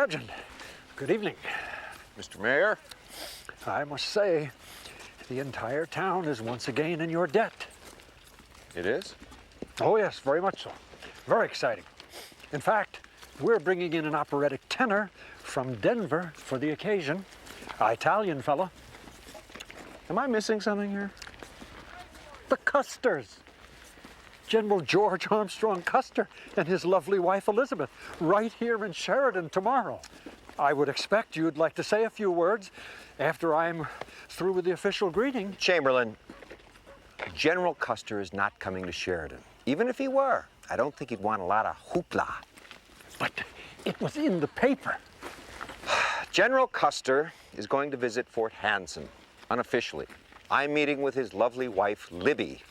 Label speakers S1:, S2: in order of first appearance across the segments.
S1: Legend, good evening.
S2: Mr. Mayor?
S1: I must say, the entire town is once again in your debt.
S2: It is?
S1: Oh yes, very much so. Very exciting. In fact, we're bringing in an operatic tenor from Denver for the occasion. An Italian fella.
S2: Am I missing something here?
S1: The Custers. General George Armstrong Custer and his lovely wife Elizabeth, right here in Sheridan tomorrow. I would expect you'd like to say a few words after I'm through with the official greeting.
S2: Chamberlain, General Custer is not coming to Sheridan. Even if he were, I don't think he'd want a lot of hoopla.
S1: But it was in the paper.
S2: General Custer is going to visit Fort Hanson, unofficially. I'm meeting with his lovely wife, Libby,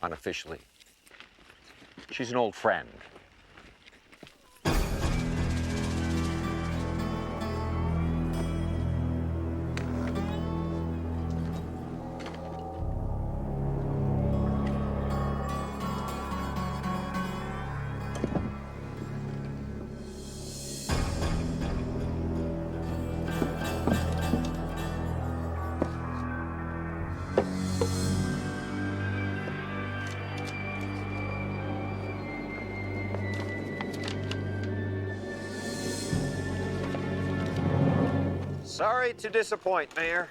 S2: unofficially. She's an old friend. Sorry to disappoint, Mayor.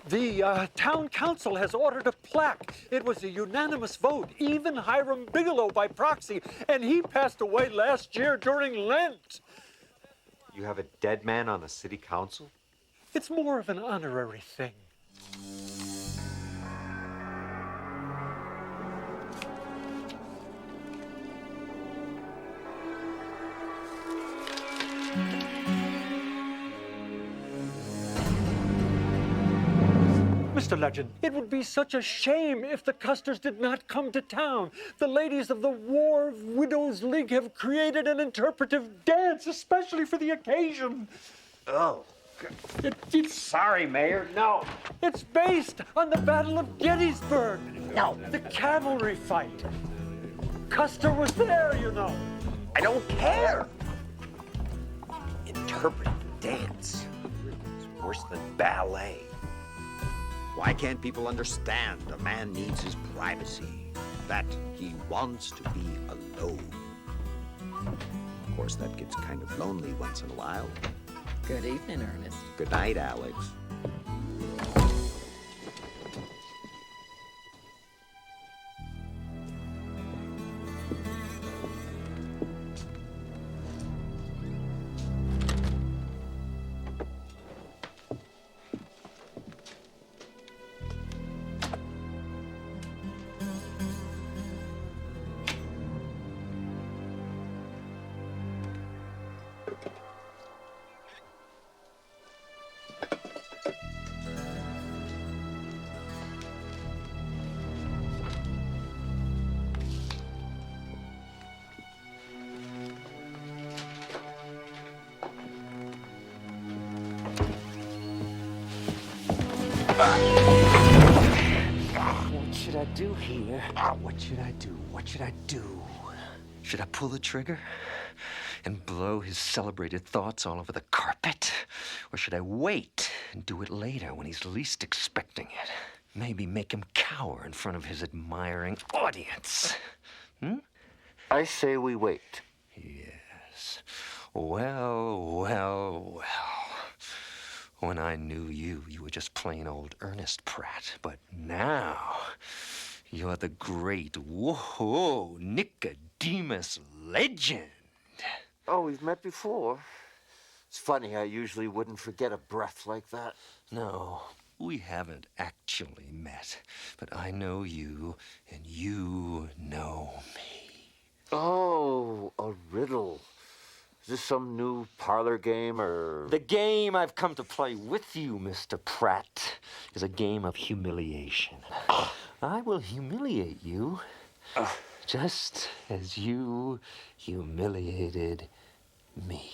S1: The town council has ordered a plaque. It was a unanimous vote, even Hiram Bigelow by proxy, and he passed away last year during Lent.
S2: You have a dead man on the city council?
S1: It's more of an honorary thing. Mr. Legend, it would be such a shame if the Custers did not come to town. The ladies of the War Widows League have created an interpretive dance especially for the occasion.
S2: Oh.
S1: Sorry, Mayor, no. It's based on the Battle of Gettysburg.
S2: No.
S1: The cavalry fight. Custer was there, you know.
S2: I don't care. Interpretive dance. It's worse than ballet. Why can't people understand a man needs his privacy, that he wants to be alone? Of course, that gets kind of lonely once in a while.
S3: Good evening, Ernest.
S2: Good night, Alex.
S4: What should I do here? What should I do? What should I do? Should I pull the trigger and blow his celebrated thoughts all over the carpet? Or should I wait and do it later when he's least expecting it? Maybe make him cower in front of his admiring audience.
S5: I say we wait.
S4: Yes. Well. When I knew you, you were just plain old Ernest Pratt. But now, you're the great, Nicodemus Legend.
S5: Oh, we've met before. It's funny, I usually wouldn't forget a breath like that.
S4: No, we haven't actually met. But I know you, and you know me.
S5: Oh, a riddle. Is this some new parlor game, or...?
S4: The game I've come to play with you, Mr. Pratt, is a game of humiliation. I will humiliate you just as you humiliated me.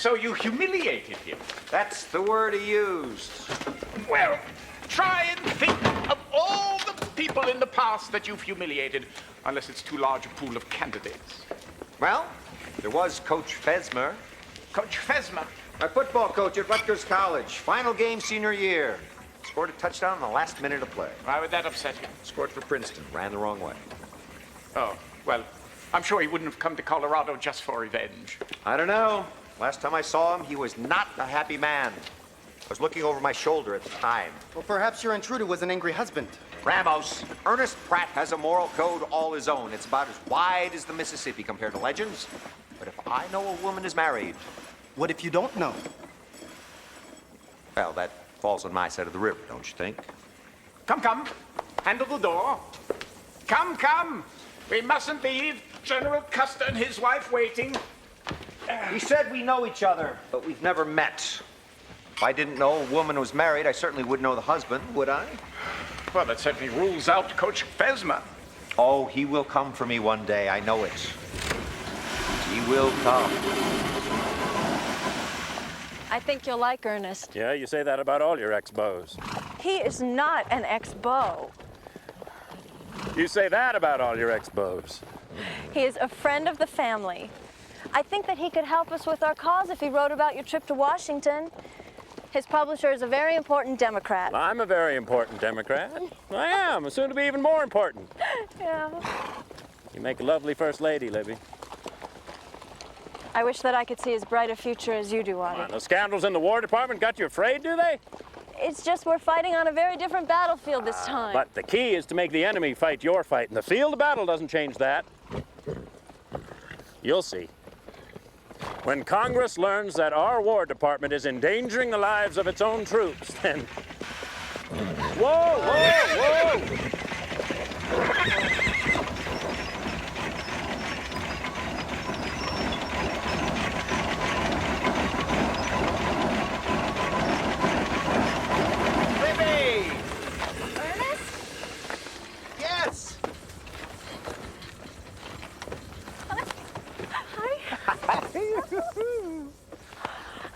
S6: So you humiliated him.
S2: That's the word he used.
S6: Well, try and think of all the people in the past that you've humiliated, unless it's too large a pool of candidates.
S2: Well, there was Coach Fesmer,
S6: Coach Fesmer.
S2: my football coach at Rutgers College. Final game senior year. Scored a touchdown in the last minute of play.
S6: Why would that upset him?
S2: Scored for Princeton. Ran the wrong way.
S6: Oh, well, I'm sure he wouldn't have come to Colorado just for revenge.
S2: I don't know. Last time I saw him, he was not a happy man. I was looking over my shoulder at the time.
S7: Well, perhaps your intruder was an angry husband.
S2: Ramos, Ernest Pratt has a moral code all his own. It's about as wide as the Mississippi compared to legends. But if I know a woman is married,
S7: What if you don't know?
S2: well, that falls on my side of the river, don't you think?
S6: Come, come. Handle the door. Come, come. We mustn't leave General Custer and his wife waiting.
S2: He said we know each other, but we've never met. If I didn't know a woman was married, I certainly would know the husband, would I?
S6: Well, that certainly rules out Coach Fesmer.
S2: Oh, he will come for me one day, I know it. He will come.
S8: I think you'll like Ernest.
S9: Yeah, you say that about all your ex-beaux.
S8: He is not an ex-beau.
S9: You say that about all your ex-beaux.
S8: He is a friend of the family. I think that he could help us with our cause if he wrote about your trip to Washington. His publisher is a very important Democrat.
S9: I'm a very important Democrat. I am, soon to be even more important.
S8: Yeah.
S9: You make a lovely first lady, Libby.
S8: I wish that I could see as bright a future as you do, Audie.
S9: The scoundrels in the War Department got you afraid, do they?
S8: It's just we're fighting on a very different battlefield this time.
S9: But the key is to make the enemy fight your fight, and the field of battle doesn't change that. You'll see. When Congress learns that our War Department is endangering the lives of its own troops, then... Whoa, whoa, whoa!
S2: Yes!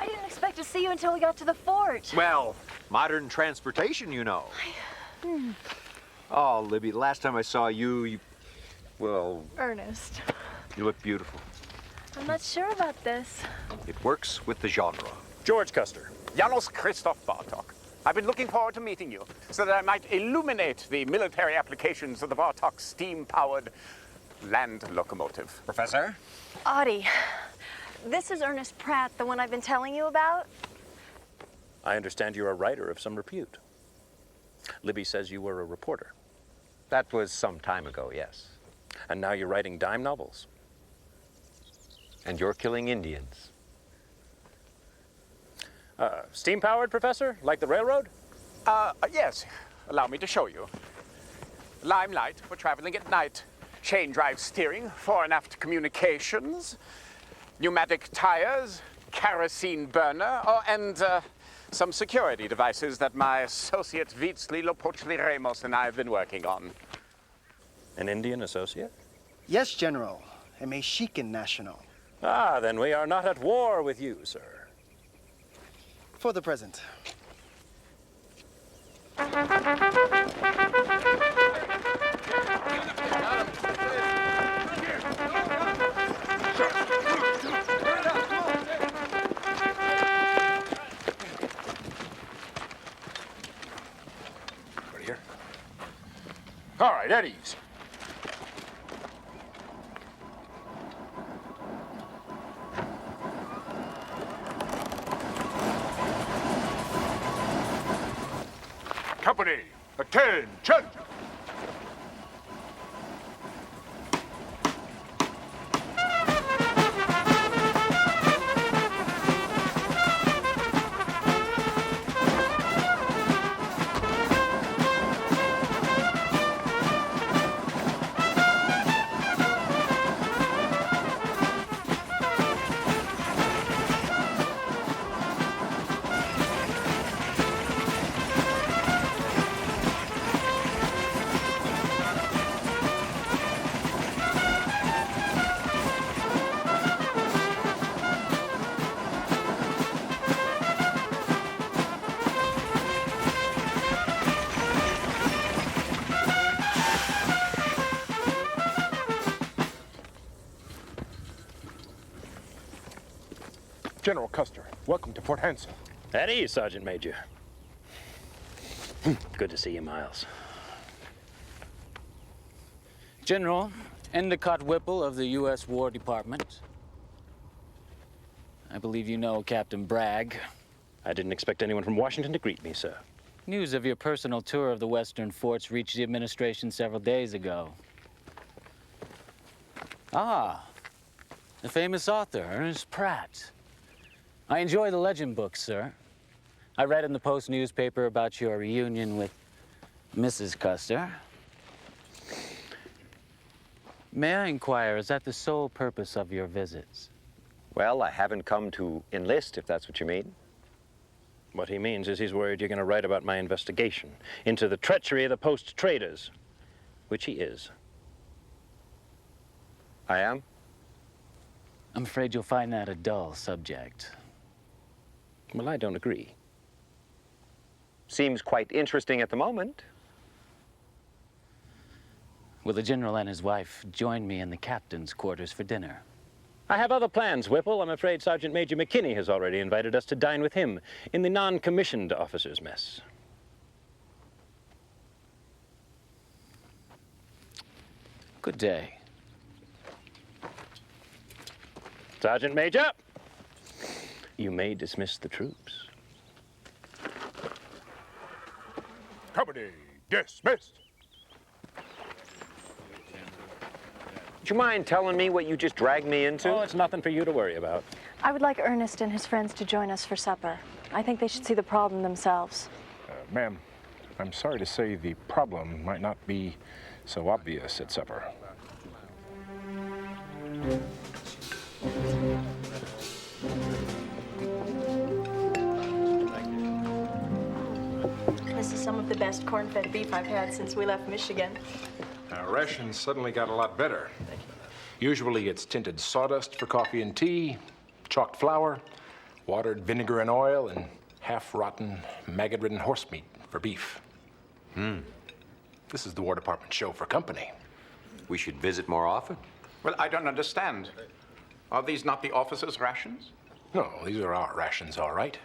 S8: I didn't expect to see you until we got to the fort.
S2: Well, modern transportation, you know. Oh, Libby, the last time I saw you, well,
S8: Ernest,
S2: you look beautiful.
S8: I'm not sure about this.
S2: It works with the genre.
S9: George Custer.
S6: Janos Christoph Bartok. I've been looking forward to meeting you so that I might illuminate the military applications of the Bartok steam-powered land locomotive.
S2: Professor?
S8: Audie, this is Ernest Pratt, the one I've been telling you about.
S9: I understand you're a writer of some repute. Libby says you were a reporter.
S2: That was some time ago, yes.
S9: And now you're writing dime novels.
S2: And you're killing Indians.
S9: Steam-powered, Professor? Like the railroad?
S6: Yes. Allow me to show you. Limelight for traveling at night. Chain drive steering, fore and aft communications. Pneumatic tires, kerosene burner, and some security devices that my associate Vitsli Lopochli Ramos and I have been working on.
S9: An Indian associate?
S7: Yes, General. A Mexican national.
S9: Ah, then we are not at war with you, sir.
S7: For the present.
S9: Right here.
S6: All right, at ease. Company, attention!
S10: General Custer, welcome to Fort Hanson.
S9: At ease, Sergeant Major. Good to see you, Miles.
S11: General Endicott Whipple of the U.S. War Department. I believe you know Captain Bragg.
S9: I didn't expect anyone from Washington to greet me, sir.
S11: News of your personal tour of the western forts reached the administration several days ago. Ah, the famous author, Ernest Pratt. I enjoy the legend books, sir. I read in the Post newspaper about your reunion with Mrs. Custer. May I inquire, is that the sole purpose of your visits?
S2: Well, I haven't come to enlist, if that's what you mean.
S9: What he means is he's worried you're going to write about my investigation into the treachery of the Post traders, which he is.
S2: I am?
S11: I'm afraid you'll find that a dull subject.
S9: Well, I don't agree.
S2: Seems quite interesting at the moment.
S11: Will the general and his wife join me in the captain's quarters for dinner?
S9: I have other plans, Whipple. I'm afraid Sergeant Major McKinney has already invited us to dine with him in the non-commissioned officers' mess.
S11: Good day.
S9: Sergeant Major, you may dismiss the troops.
S10: Company dismissed.
S2: Would you mind telling me what you just dragged me into?
S9: Oh, it's nothing for you to worry about.
S8: I would like Ernest and his friends to join us for supper. I think they should see the problem themselves.
S10: Ma'am, I'm sorry to say the problem might not be so obvious at supper.
S8: This is some of the best corn-fed beef I've had since we left Michigan.
S10: Our rations suddenly got a lot better. Usually it's tinted sawdust for coffee and tea, chalked flour, watered vinegar and oil, and half-rotten, maggot-ridden horse meat for beef. This is the War Department show for company.
S2: We should visit more often.
S6: Well, I don't understand. Are these not the officers' rations?
S10: No, these are our rations, all right.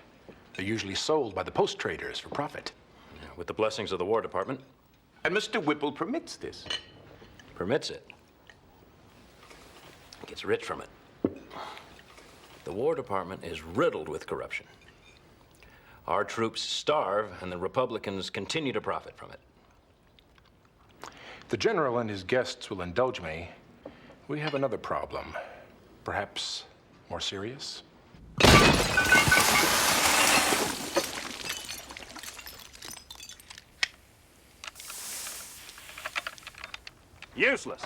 S10: They're usually sold by the post traders for profit.
S9: With the blessings of the War Department.
S6: And Mr. Whipple permits this.
S9: Permits it. Gets rich from it. The War Department is riddled with corruption. Our troops starve, and the Republicans continue to profit from it.
S10: The general and his guests will indulge me. We have another problem, perhaps more serious.
S9: Useless.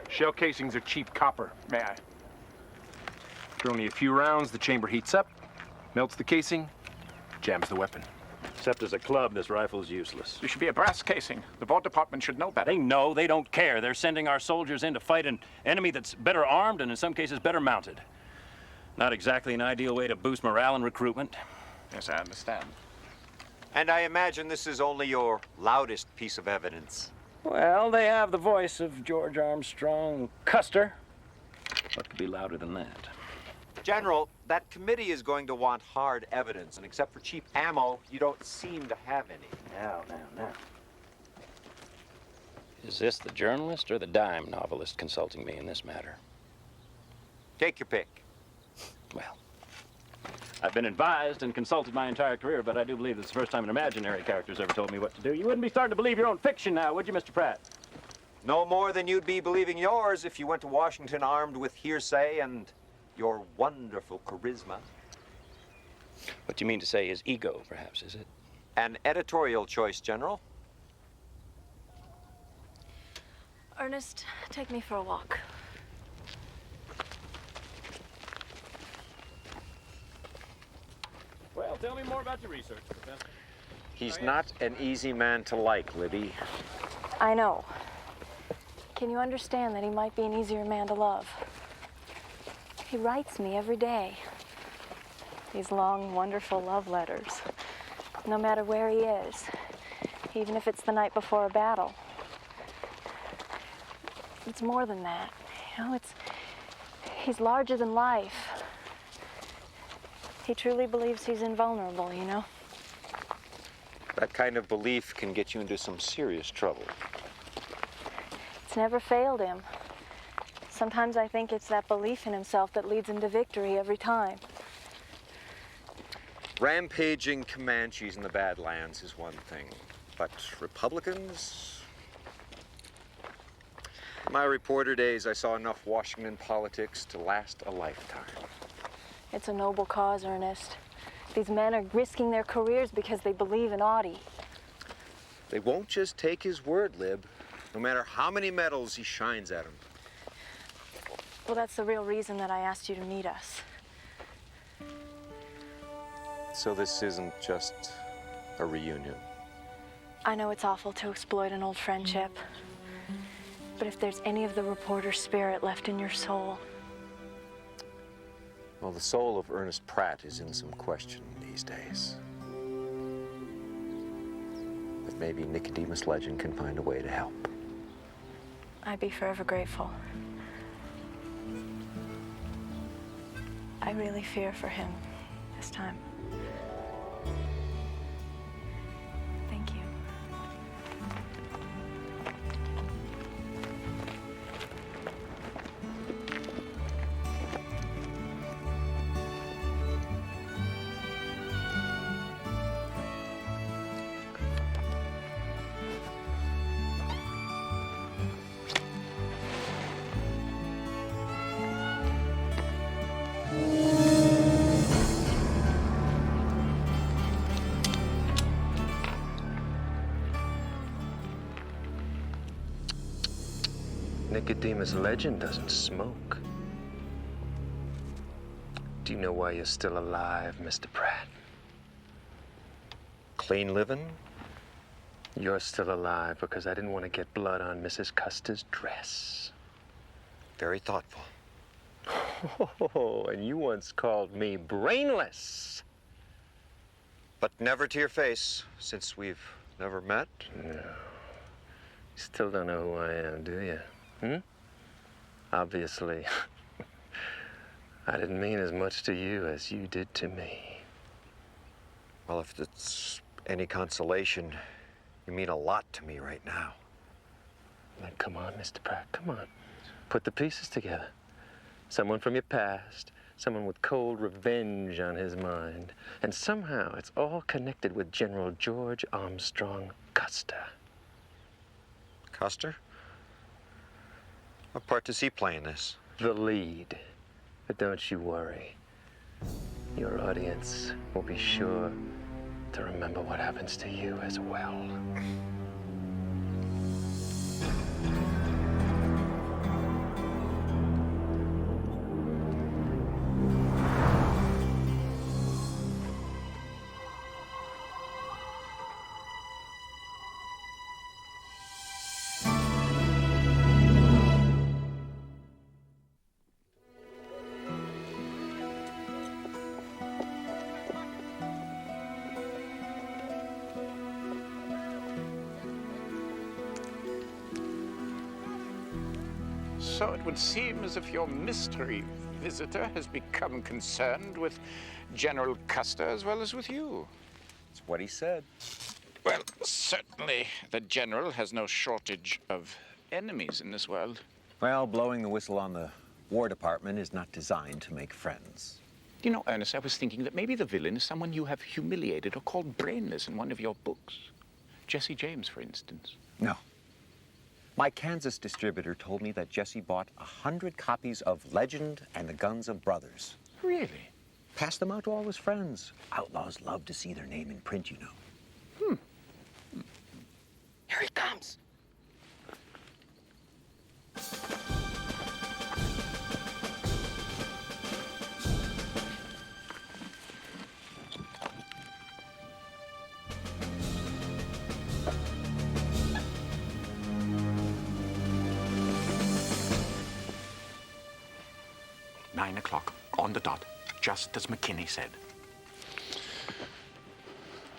S10: Shell casings are cheap copper.
S6: May I?
S10: After only a few rounds, the chamber heats up, melts the casing, jams the weapon.
S9: Except as a club, this rifle's useless.
S6: There should be a brass casing. The War Department should know better.
S9: They know, they don't care. They're sending our soldiers in to fight an enemy that's better armed and in some cases better mounted. Not exactly an ideal way to boost morale and recruitment.
S6: Yes, I understand.
S2: And I imagine this is only your loudest piece of evidence.
S9: Well, they have the voice of George Armstrong Custer. What could be louder than that?
S2: General, that committee is going to want hard evidence, and except for cheap ammo, you don't seem to have any.
S9: Now. Is this the journalist or the dime novelist consulting me in this matter?
S2: Take your pick.
S9: Well, I've been advised and consulted my entire career, but I do believe this is the first time an imaginary character's ever told me what to do. You wouldn't be starting to believe your own fiction now, would you, Mr. Pratt?
S2: No more than you'd be believing yours if you went to Washington armed with hearsay and your wonderful charisma.
S9: What do you mean to say is ego, perhaps, is it?
S2: An editorial choice, General.
S8: Ernest, take me for a walk.
S9: Well, tell me more about your research, Professor.
S2: He's not an easy man to like, Libby.
S8: I know. Can you understand that he might be an easier man to love? He writes me every day. These long, wonderful love letters. No matter where he is, even if it's the night before a battle. It's more than that. You know, he's larger than life. He truly believes he's invulnerable, you know?
S5: That kind of belief can get you into some serious trouble.
S8: It's never failed him. Sometimes I think it's that belief in himself that leads him to victory every time.
S2: Rampaging Comanches in the Badlands is one thing, but Republicans? In my reporter days, I saw enough Washington politics to last a lifetime.
S8: It's a noble cause, Ernest. These men are risking their careers because they believe in Audie.
S2: They won't just take his word, Lib, no matter how many medals he shines at them.
S8: Well, that's the real reason that I asked you to meet us.
S2: So this isn't just a reunion.
S8: I know it's awful to exploit an old friendship, but if there's any of the reporter spirit left in your soul...
S2: Well, the soul of Ernest Pratt is in some question these days. But maybe Nicodemus Legend can find a way to help.
S8: I'd be forever grateful. I really fear for him this time. Thank you.
S4: Nicodemus Legend doesn't smoke. Do you know why you're still alive, Mr. Pratt?
S2: Clean living?
S4: You're still alive because I didn't want to get blood on Mrs. Custer's dress.
S2: Very thoughtful.
S4: Oh, and you once called me brainless.
S2: But never to your face, since we've never met.
S4: No. You still don't know who I am, do you? Obviously, I didn't mean as much to you as you did to me.
S2: Well, if it's any consolation, you mean a lot to me right now.
S4: Now, come on, Mr. Pratt, come on. Put the pieces together. Someone from your past, someone with cold revenge on his mind. And somehow it's all connected with General George Armstrong Custer.
S2: Custer? What part does he play in this?
S4: The lead. But don't you worry. Your audience will be sure to remember what happens to you as well.
S6: So it would seem as if your mystery visitor has become concerned with General Custer as well as with you.
S2: It's what he said.
S6: Well, certainly the General has no shortage of enemies in this world.
S2: Well, blowing the whistle on the War Department is not designed to make friends.
S6: You know, Ernest, I was thinking that maybe the villain is someone you have humiliated or called brainless in one of your books. Jesse James, for instance.
S2: No. My Kansas distributor told me that Jesse bought 100 copies of Legend and the Guns of Brothers.
S6: Really?
S2: Passed them out to all his friends. Outlaws love to see their name in print, you know.
S3: Here he comes.
S6: On the dot, just as McKinney said.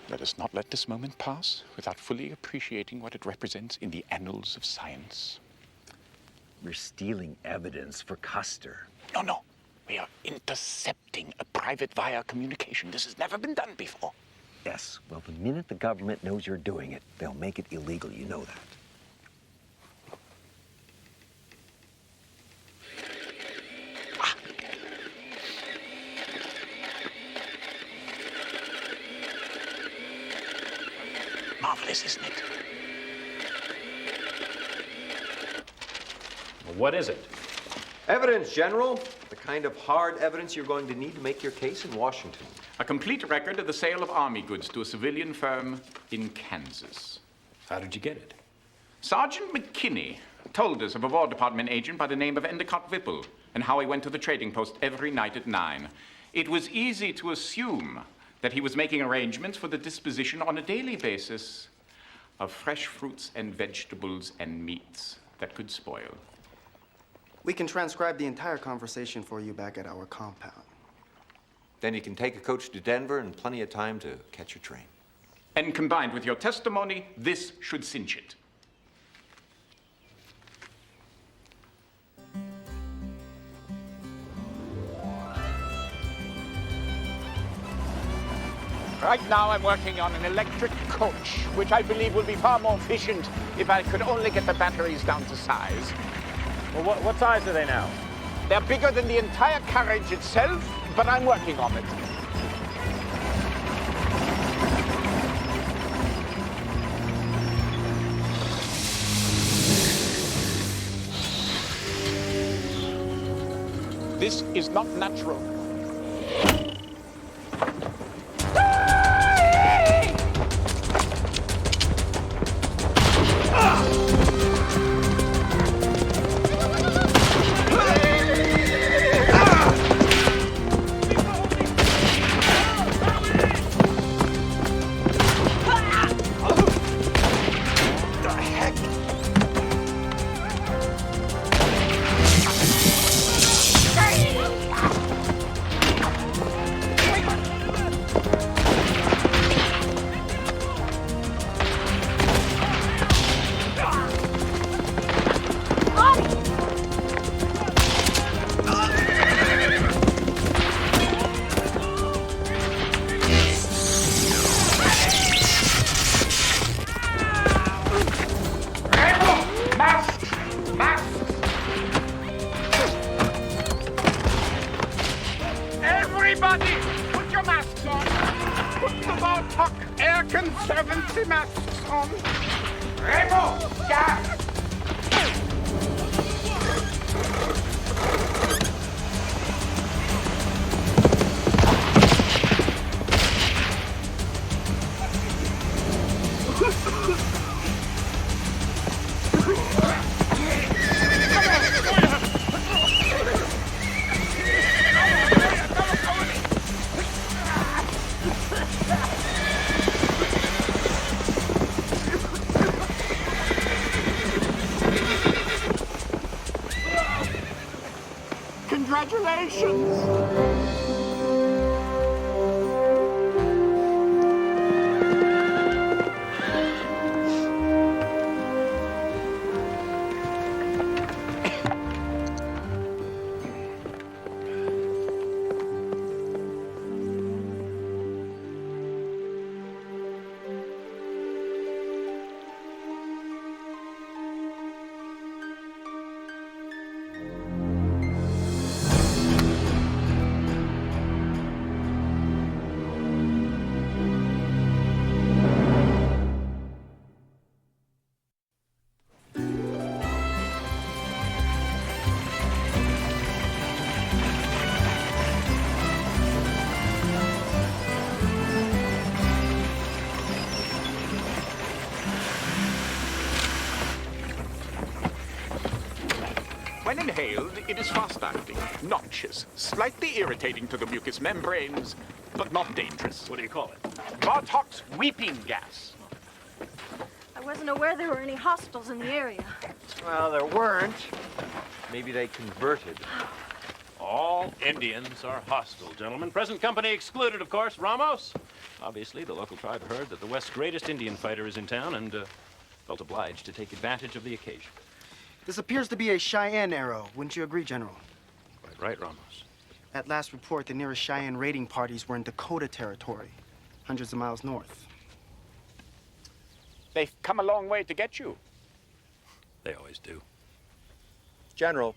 S6: Let us not let this moment pass without fully appreciating what it represents in the annals of science.
S2: We're stealing evidence for Custer.
S6: No. We are intercepting a private wire communication. communication. This has never been done before.
S2: Yes, well, the minute the government knows you're doing it, they'll make it illegal. You know that.
S6: Marvelous, isn't it?
S9: Well, what is it?
S2: Evidence, General. The kind of hard evidence you're going to need to make your case in Washington.
S6: A complete record of the sale of army goods to a civilian firm in Kansas.
S9: How did you get it?
S6: Sergeant McKinney told us of a War Department agent by the name of Endicott Whipple and how he went to the trading post every night at 9. It was easy to assume that he was making arrangements for the disposition on a daily basis of fresh fruits and vegetables and meats that could spoil.
S7: We can transcribe the entire conversation for you back at our compound.
S2: Then you can take a coach to Denver and plenty of time to catch your train.
S6: And combined with your testimony, this should cinch it. Right now I'm working on an electric coach, which I believe will be far more efficient if I could only get the batteries down to size.
S9: Well, what size are they now?
S6: They're bigger than the entire carriage itself, but I'm working on it. This is not natural. Everybody, put your masks on. Put the Bartok air conservancy masks on. Remo, gas! Congratulations! When inhaled, it is fast-acting, noxious, slightly irritating to the mucous membranes, but not dangerous.
S9: What do you call it?
S6: Bartok's weeping gas.
S8: I wasn't aware there were any hospitals in the area.
S5: Well, there weren't. Maybe they converted.
S9: All Indians are hostile, gentlemen. Present company excluded, of course. Ramos? Obviously, the local tribe heard that the West's greatest Indian fighter is in town and felt obliged to take advantage of the occasion.
S7: This appears to be a Cheyenne arrow. Wouldn't you agree, General?
S9: Quite right, Ramos.
S7: At last report, the nearest Cheyenne raiding parties were in Dakota territory, hundreds of miles north.
S6: They've come a long way to get you.
S9: They always do.
S2: General,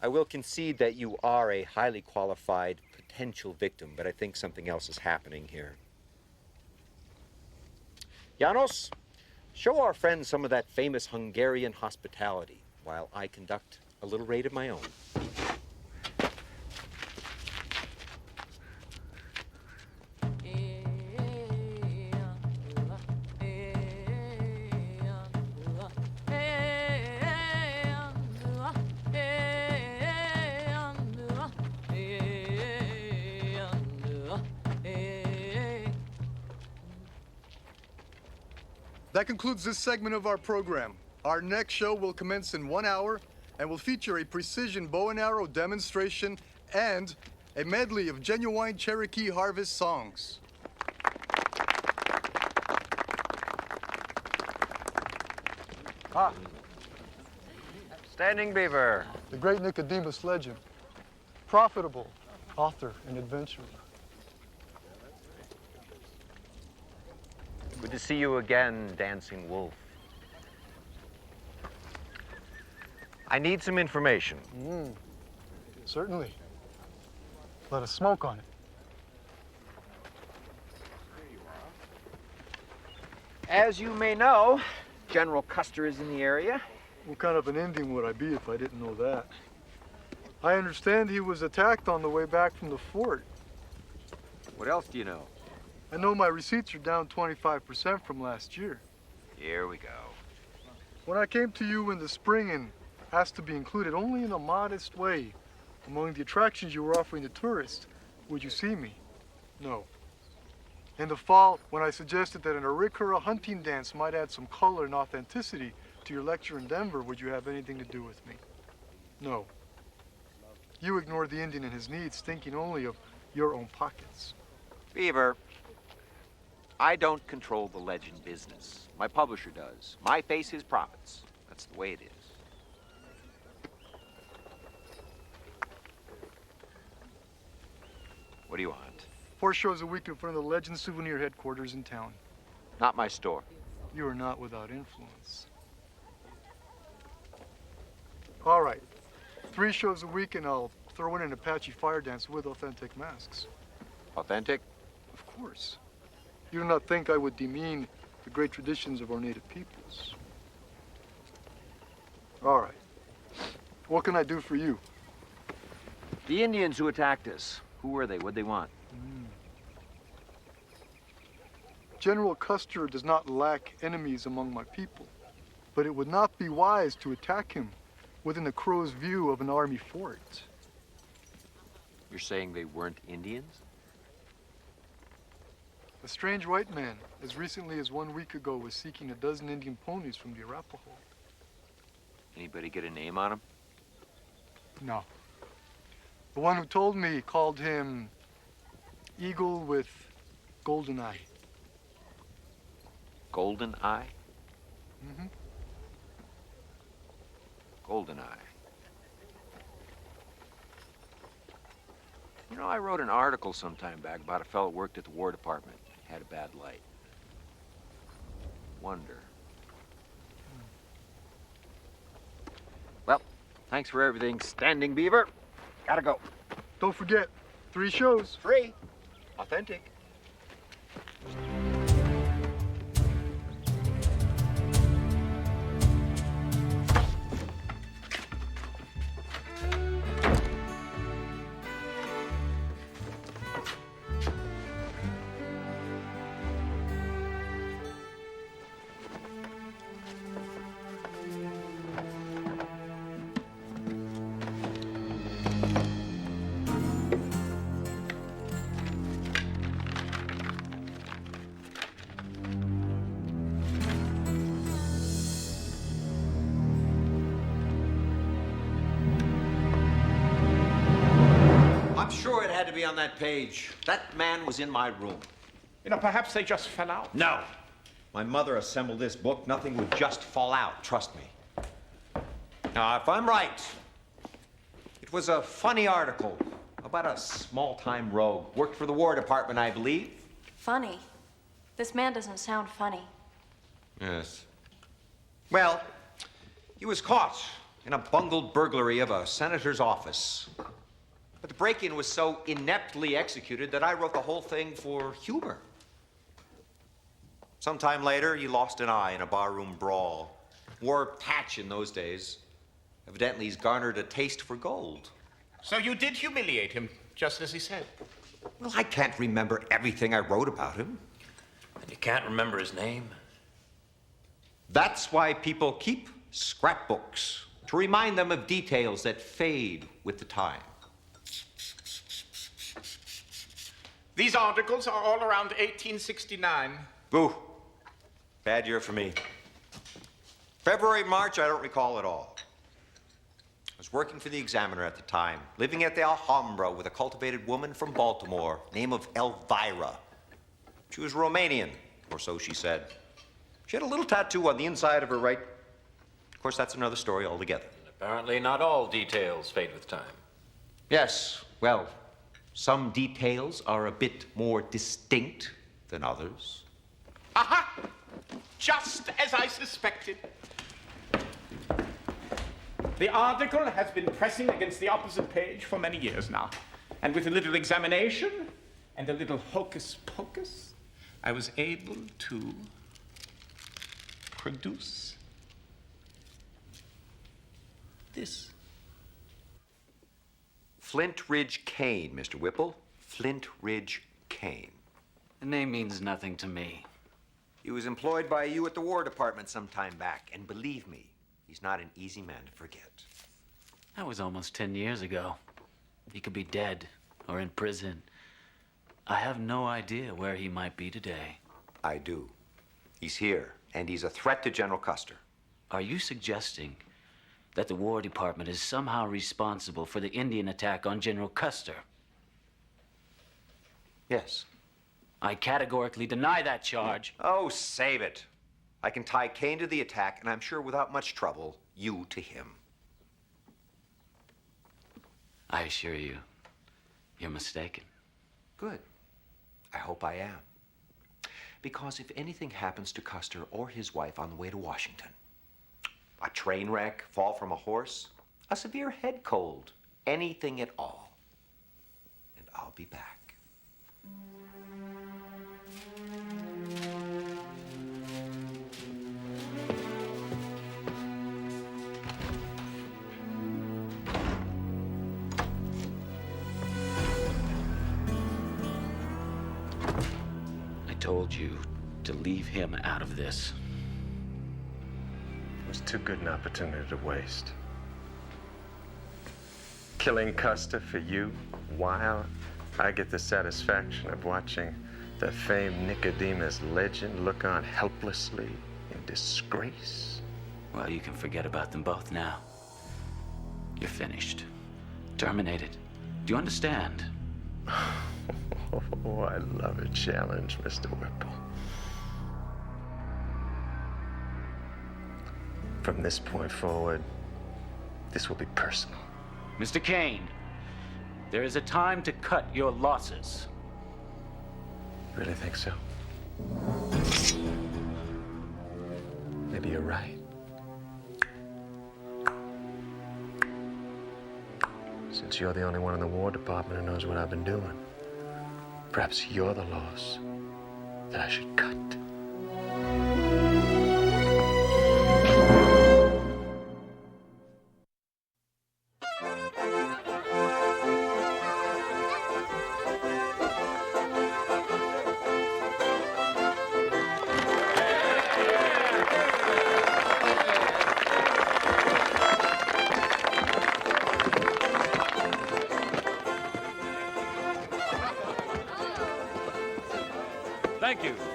S2: I will concede that you are a highly qualified potential victim, but I think something else is happening here. Janos, show our friends some of that famous Hungarian hospitality while I conduct a little raid of my own.
S12: That concludes this segment of our program. Our next show will commence in 1 hour and will feature a precision bow and arrow demonstration and a medley of genuine Cherokee harvest songs.
S4: Standing Beaver.
S12: The great Nicodemus legend, profitable author and adventurer.
S4: Good to see you again, Dancing Wolf. I need some information.
S12: Certainly. Let us smoke on it.
S2: As you may know, General Custer is in the area.
S12: What kind of an Indian would I be if I didn't know that? I understand he was attacked on the way back from the fort.
S2: What else do you know?
S12: I know my receipts are down 25% from last year.
S2: Here we go.
S12: When I came to you in the spring and asked to be included only in a modest way among the attractions you were offering the tourists, would you see me? No. In the fall, when I suggested that an Arikara hunting dance might add some color and authenticity to your lecture in Denver, would you have anything to do with me? No. You ignored the Indian and his needs, thinking only of your own pockets.
S2: Beaver, I don't control the legend business. My publisher does. My face, his profits. That's the way it is. What do you want?
S12: 4 shows a week in front of the Legend Souvenir headquarters in town.
S2: Not my store.
S12: You are not without influence. All right. 3 shows a week and I'll throw in an Apache fire dance with authentic masks.
S2: Authentic?
S12: Of course. You do not think I would demean the great traditions of our native peoples. All right. What can I do for you?
S2: The Indians who attacked us. Who were they? What'd they want?
S12: General Custer does not lack enemies among my people, but it would not be wise to attack him within the crow's view of an army fort.
S2: You're saying they weren't Indians?
S12: A strange white man, as recently as 1 week ago, was seeking a dozen Indian ponies from the Arapaho.
S2: Anybody get a name on him?
S12: No. The one who told me called him Eagle with Golden Eye.
S2: Golden Eye?
S12: Mm-hmm.
S2: Golden Eye. You know, I wrote an article some time back about a fellow who worked at the War Department. Had a bad light. Wonder. Well, thanks for everything, Standing Beaver. Gotta go.
S12: Don't forget, 3 shows.
S2: Free. Authentic. I'm sure it had to be on that page. That man was in my room.
S6: You know, perhaps they just fell out.
S2: No. My mother assembled this book. Nothing would just fall out. Trust me. Now, if I'm right, it was a funny article about a small-time rogue. Worked for the War Department, I believe.
S8: Funny? This man doesn't sound funny.
S2: Yes. Well, he was caught in a bungled burglary of a senator's office. But the break-in was so ineptly executed that I wrote the whole thing for humor. Sometime later, he lost an eye in a barroom brawl. Wore a patch in those days. Evidently, he's garnered a taste for gold.
S6: So you did humiliate him, just as he said.
S2: Well, I can't remember everything I wrote about him.
S4: And you can't remember his name?
S2: That's why people keep scrapbooks, to remind them of details that fade with the time.
S6: These articles are all around 1869.
S2: Boo. Bad year for me. February, March, I don't recall at all. I was working for the Examiner at the time, living at the Alhambra with a cultivated woman from Baltimore, name of Elvira. She was Romanian, or so she said. She had a little tattoo on the inside of her right. Of course, that's another story altogether.
S4: Apparently not all details fade with time.
S2: Yes, well, some details are a bit more distinct than others.
S6: Aha! Just as I suspected. The article has been pressing against the opposite page for many years now. And with a little examination and a little hocus pocus, I was able to produce this.
S2: Flint Ridge Cane, Mr. Whipple. Flint Ridge Cane.
S11: The name means nothing to me.
S2: He was employed by you at the War Department some time back, and believe me, he's not an easy man to forget.
S11: That was almost 10 years ago. He could be dead or in prison. I have no idea where he might be today.
S2: I do. He's here, and he's a threat to General Custer.
S11: Are you suggesting that the War Department is somehow responsible for the Indian attack on General Custer?
S2: Yes.
S11: I categorically deny that charge.
S2: Oh, save it. I can tie Kane to the attack, and I'm sure without much trouble, you to him.
S11: I assure you, you're mistaken.
S2: Good. I hope I am. Because if anything happens to Custer or his wife on the way to Washington, a train wreck, fall from a horse, a severe head cold, anything at all, and I'll be back.
S11: I told you to leave him out of this.
S13: It was too good an opportunity to waste. Killing Custer for you while I get the satisfaction of watching the famed Nicodemus legend look on helplessly in disgrace.
S11: Well, you can forget about them both now. You're finished. Terminated. Do you understand?
S13: Oh, I love a challenge, Mr. Whipple. From this point forward, this will be personal.
S11: Mr. Kane, there is a time to cut your losses.
S13: Really think so? Maybe you're right. Since you're the only one in the War Department who knows what I've been doing, perhaps you're the loss that I should cut.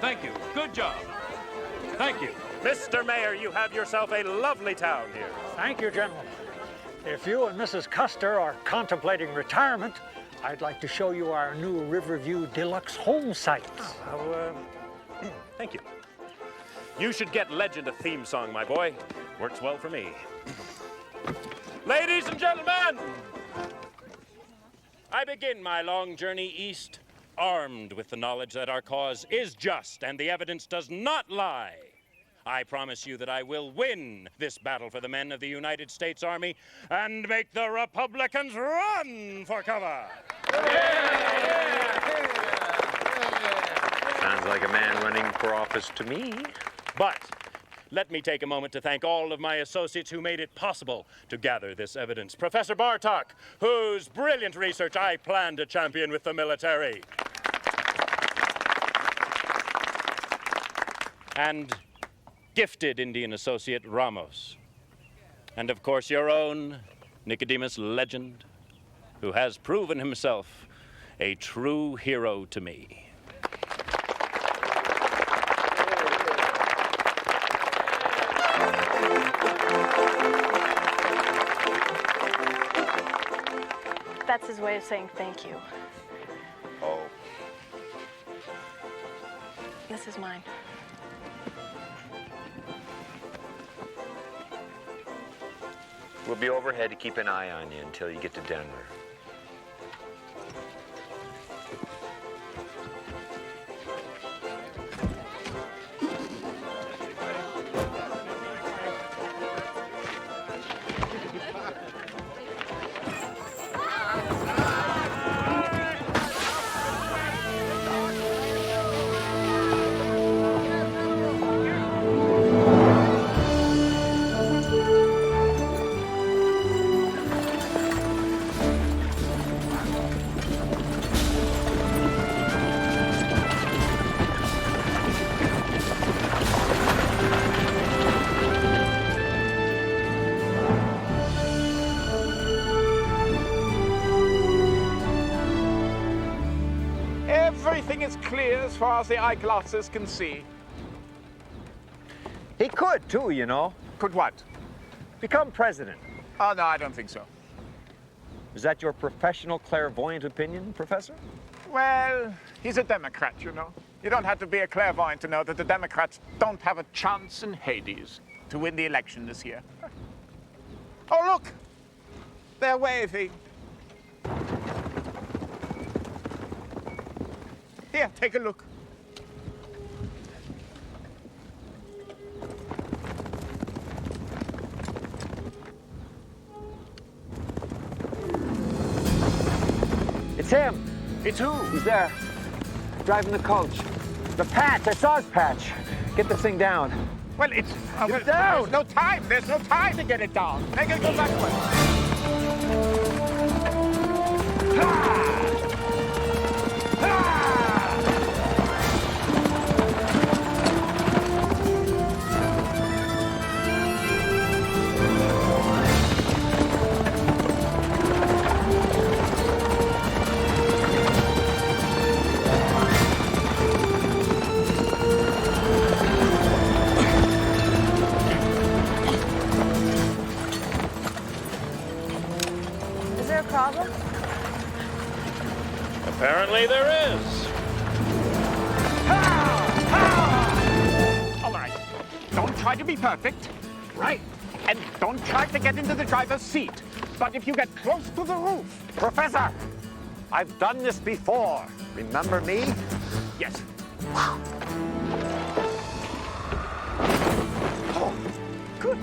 S9: Thank you. Good job. Thank you. Mr. Mayor, you have yourself a lovely town here.
S1: Thank you, General. If you and Mrs. Custer are contemplating retirement, I'd like to show you our new Riverview Deluxe home site.
S9: Thank you. You should get Legend a theme song, my boy. Works well for me. Ladies and gentlemen, I begin my long journey east, armed with the knowledge that our cause is just and the evidence does not lie. I promise you that I will win this battle for the men of the United States Army and make the Republicans run for cover.
S13: Sounds like a man running for office to me.
S9: But let me take a moment to thank all of my associates who made it possible to gather this evidence. Professor Bartok, whose brilliant research I plan to champion with the military. And gifted Indian associate Ramos. And of course your own Nicodemus Legend, who has proven himself a true hero to me.
S8: That's his way of saying thank you.
S2: Oh.
S8: This is mine.
S13: We'll be overhead to keep an eye on you until you get to Denver.
S6: Everything is clear as far as the eyeglasses can see.
S2: He could, too, you know.
S6: Could what?
S2: Become president.
S6: Oh, no, I don't think so.
S2: Is that your professional clairvoyant opinion, Professor?
S6: Well, he's a Democrat, you know. You don't have to be a clairvoyant to know that the Democrats don't have a chance in Hades to win the election this year. Oh, look! They're waving. Here, take a look.
S5: It's him.
S6: It's who?
S5: He's there, driving the coach. The patch, I saw his patch. Get this thing down.
S6: Well, it's...
S5: Get down!
S6: There's no time. There's no time to get it down. Make it go backwards.
S8: Is there a problem?
S9: Apparently there is.
S6: All right. Don't try to be perfect. Right. And don't try to get into the driver's seat. But if you get close to the roof...
S2: Professor, I've done this before. Remember me?
S6: Yes.
S2: Oh, good.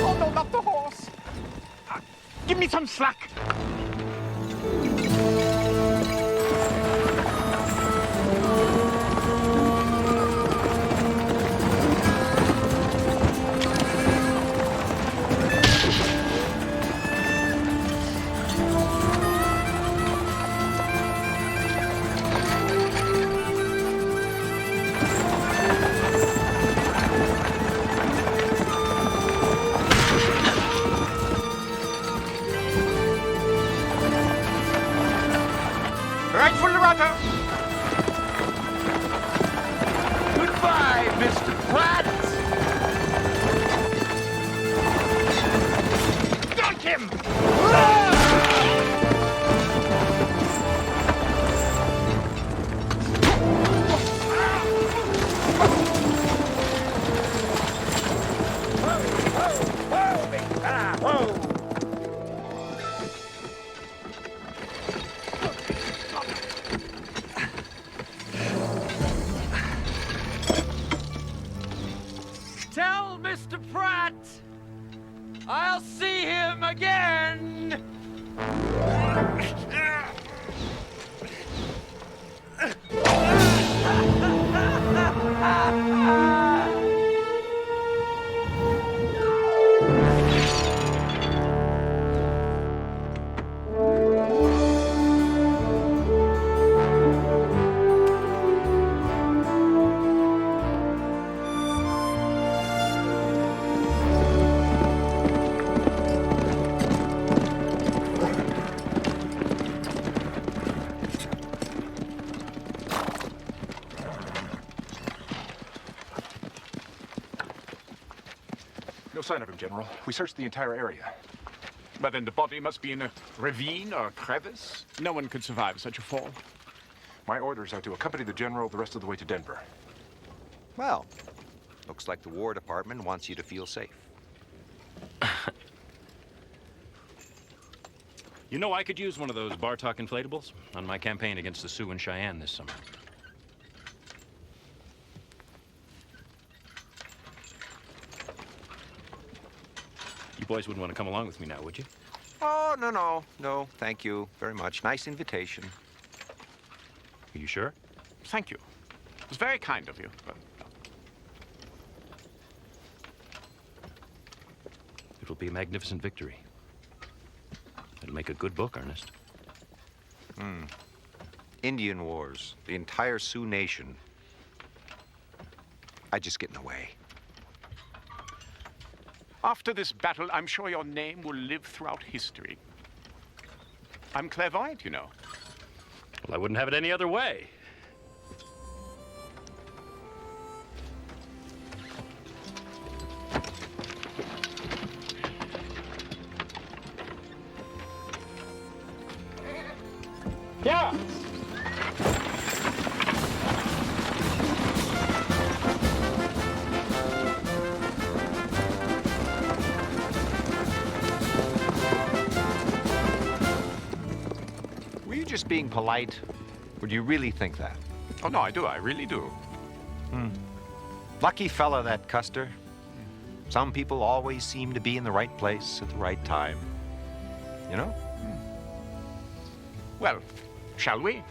S6: Oh, no, not the horse. Give me some slack. right, full rudder.
S5: Goodbye, Mr. Pratt.
S6: Dunk him!
S5: Tell Mr. Pratt I'll see him again.
S10: No sign of him, General. We searched the entire area.
S6: But then the body must be in a ravine or a crevice. No one could survive such a fall.
S10: My orders are to accompany the General the rest of the way to Denver.
S2: Well, looks like the War Department wants you to feel safe.
S9: You know, I could use one of those Bartok inflatables on my campaign against the Sioux and Cheyenne this summer. You boys wouldn't want to come along with me now, would you?
S2: Oh, no, thank you very much. Nice invitation.
S9: Are you sure?
S6: Thank you. It was very kind of you. But...
S9: It'll be a magnificent victory. It'll make a good book, Ernest.
S2: Indian Wars, the entire Sioux Nation. I just get in the way.
S6: After this battle, I'm sure your name will live throughout history. I'm clairvoyant, you know.
S9: Well, I wouldn't have it any other way.
S6: Yeah!
S2: Were you just being polite? Or do you really think that?
S6: Oh, no, I do. I really do.
S2: Lucky fella, that Custer. Some people always seem to be in the right place at the right time. You know?
S6: Well, shall we?